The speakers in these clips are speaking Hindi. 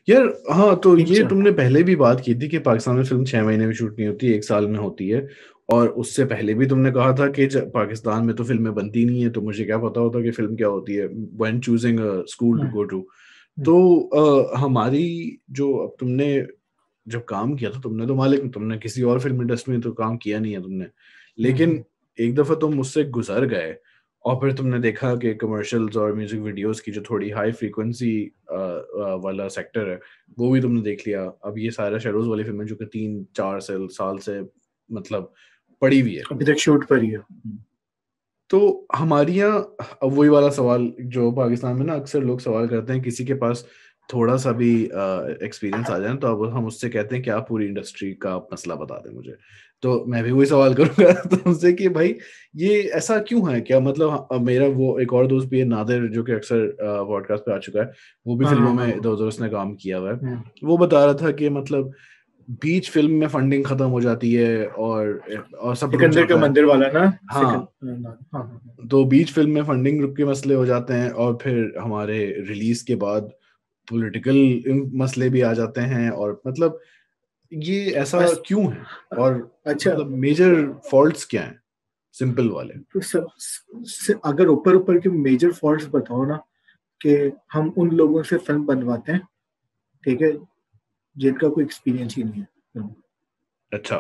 यार हाँ, तो ये पिक्चर। तुमने पहले भी बात की थी कि पाकिस्तान में फिल्म 6 महीने में शूट नहीं होती, 1 साल में होती है। और उससे पहले भी तुमने कहा था कि पाकिस्तान में तो फिल्में बनती नहीं है, तो मुझे क्या पता होता कि फिल्म क्या होती है when choosing a school to hmm, go to. हम्म, तो हमारी जो अब तुमने जब काम किया था, तुमने तो मालिक, तुमने किसी और फिल्म इंडस्ट्री में तो काम किया नहीं है तुमने, लेकिन हम्म, एक दफा तुम मुझसे गुजर गए और फिर तुमने देखा कि कमर्शियल्स और म्यूजिक वीडियोस की जो थोड़ी हाई फ्रीक्वेंसी वाला सेक्टर है, वो भी तुमने देख लिया। अब ये सारा शेडोज वाली फिल्में जो कि 3-4 साल से मतलब पड़ी हुई है। अभी तक शूट पर ही है। तो हमारे यहाँ अब वही वाला सवाल जो पाकिस्तान में ना अक्सर लोग सवाल करते हैं, किसी के पास थोड़ा सा भी एक्सपीरियंस आ जाए तो अब हम उससे कहते हैं कि आप पूरी इंडस्ट्री का आप मसला बता दें मुझे। तो मैं भी वही सवाल करूंगा तुमसे कि भाई ये ऐसा क्यों है, क्या मतलब मेरा वो एक और दोस्त भी है नादिर, जो कि अक्सर पॉडकास्ट पे आ चुका है, वो भी हाँ हाँ फिल्मों में हाँ। इधर उधर उसने काम किया हुआ है। हम्म, वो बता रहा था कि मतलब बीच फिल्म में फंडिंग खत्म हो जाती है और सब रुक सिकंदर का जाता है। मंदिर वाला ना। हाँ, हाँ हाँ हाँ। तो बीच फिल्म में फंडिंग रुक के मसले हो जाते हैं और फिर हमारे रिलीज के बाद पॉलिटिकल मसले भी आ जाते हैं, और मतलब ये ऐसा बस। क्यों है, और अच्छा। मतलब मेजर फॉल्ट्स क्या हैं, सिंपल वाले। तो अगर ऊपर ऊपर के मेजर फॉल्ट्स बताओ ना, कि हम उन लोगों से फिल्म बनवाते हैं, ठीक है, जिनका कोई एक्सपीरियंस ही नहीं है फिल्म। अच्छा।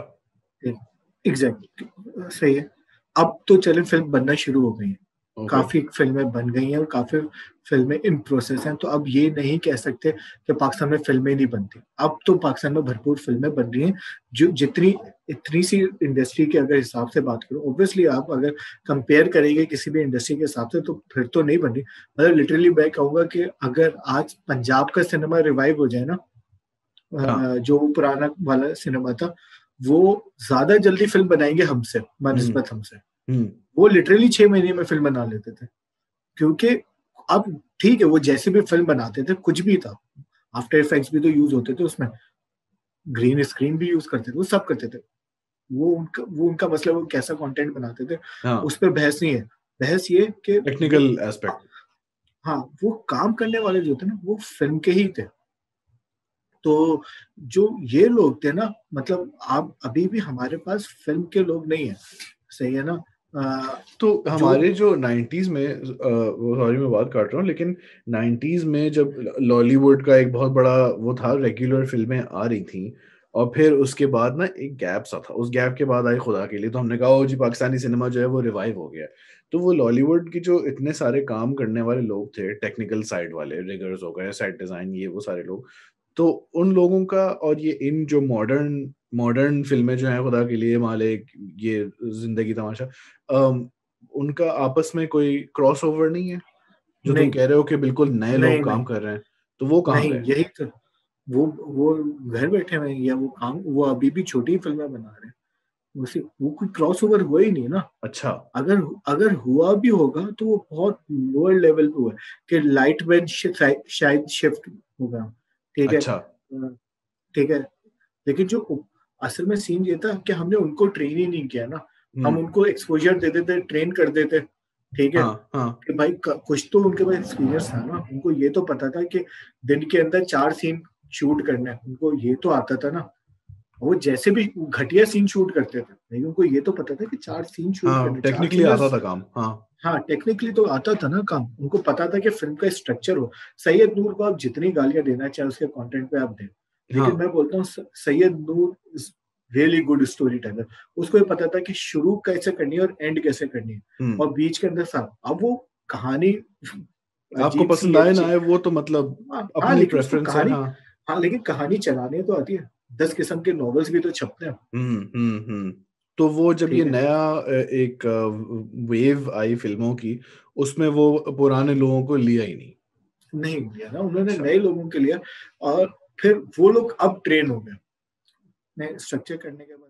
एग्जैक्टली सही है। अब तो चले फिल्म बनना शुरू हो गई है, ओके। काफी फिल्में बन गई हैं और काफी फिल्में इन प्रोसेस हैं, तो अब ये नहीं कह सकते कि पाकिस्तान में फिल्में नहीं बनती। अब तो पाकिस्तान में भरपूर फिल्में बन रही हैं। जो जितनी इतनी सी इंडस्ट्री के अगर हिसाब से बात करो, ऑब्वियसली आप अगर कंपेयर करेंगे किसी भी इंडस्ट्री के हिसाब से, तो फिर तो नहीं बन रही। मतलब लिटरली मैं कहूंगा कि अगर आज पंजाब का सिनेमा रिवाइव हो जाए ना, हाँ। जो पुराना वाला सिनेमा था, वो ज्यादा जल्दी फिल्म बनाएंगे हमसे हम्म। बनस्बत हमसे। हम्म। वो लिटरली 6 महीने में फिल्म बना लेते थे। क्योंकि अब ठीक है, वो जैसे भी फिल्म बनाते थे कुछ भी था, आफ्टर इफेक्ट्स भी तो यूज होते थे उसमें, ग्रीन स्क्रीन भी यूज करते थे, वो सब करते थे। वो उनका मसला, वो कैसा कंटेंट बनाते थे, हाँ, उस पर बहस नहीं है। बहस ये कि वो, टेक्निकल एस्पेक्ट। हाँ, वो काम करने वाले जो थे ना, वो फिल्म के ही थे। तो जो ये लोग थे ना, मतलब आप अभी भी हमारे पास फिल्म के लोग नहीं है, सही है ना। तो जो हमारे जो 90s में वो सॉरी मैं बात काट रहा हूँ, लेकिन 90s में जब लॉलीवुड का एक बहुत बड़ा वो था, रेगुलर फिल्में आ रही थी, और फिर उसके बाद ना एक गैप सा था, उस गैप के बाद आई खुदा के लिए, तो हमने कहा ओ जी पाकिस्तानी सिनेमा जो है वो रिवाइव हो गया है। तो वो लॉलीवुड की जो इतने सारे काम करने वाले लोग थे, टेक्निकल साइड वाले, रिगर्स हो गए, सेट डिजाइन, ये वो सारे लोग, तो उन लोगों का और ये इन जो मॉडर्न मॉडर्न फिल्में जो हैं खुदा के लिए मालिक, ये जिंदगी तमाशा, उनका आपस में कोई क्रॉसओवर नहीं है, जो तुम नहीं कह रहे हो कि बिल्कुल नए नहीं लोग काम नहीं कर रहे हैं, तो वो कहाँ नहीं, गए। यही तो। वो घर बैठे हुए हैं, या वो काम, वो अभी भी छोटी फिल्में बना रहे हैं। उसे वो कोई क्रॉस ओवर हुआ ही नहीं ना। अच्छा। अगर अगर हुआ भी होगा तो वो बहुत लोअर लेवल पे हुआ है, कि लाइट में शायद शिफ्ट होगा, ठीक है। अच्छा। ठीक है। लेकिन जो असल में सीन ये था कि हमने उनको ट्रेन ही नहीं किया ना। हम हम्म। उनको एक्सपोजर दे देते, ट्रेन कर देते, ठीक है, हाँ। हाँ। कि भाई कुछ तो उनके पास एक्सपीरियंस था ना, उनको ये तो पता था कि दिन के अंदर 4 सीन शूट करना है, उनको ये तो आता था ना। वो जैसे भी घटिया सीन शूट करते थे, लेकिन उनको ये तो पता था कि 4 सीन शूट हाँ, करने, चार टेक्निकली सीन आता था काम, हाँ। हाँ, टेक्निकली तो आता था ना काम, उनको पता था कि फिल्म का स्ट्रक्चर हो। सैयद नूर को आप जितनी गालियां देना चाहे उसके कंटेंट पे आप दें, लेकिन हाँ। मैं बोलता हूँ Syed Noor is really good storyteller. उसको ये पता था कि शुरू कैसे करनी है और एंड कैसे करनी है, हम्म। और बीच के अंदर साथ अब वो कहानी आपको अजीब सी पसंद है आए ना आए वो तो मतलब हाँ, अपनी लेकिन उसको प्रेफरेंस है, कहानी, हाँ। हाँ लेकिन कहानी चलाने तो आती है। 10 किस्म के नॉवेल्स भी तो छपते हैं, हम्म। तो वो जब ये ठीक है। नया एक वेव आई फिल्मों की, उसमें वो पुराने लोगों को लिया ही नहीं। नहीं लिया ना उन्होंने, अच्छा। नए लोगों के लिए। और फिर वो लोग अब ट्रेन हो गए नए स्ट्रक्चर करने के बाद।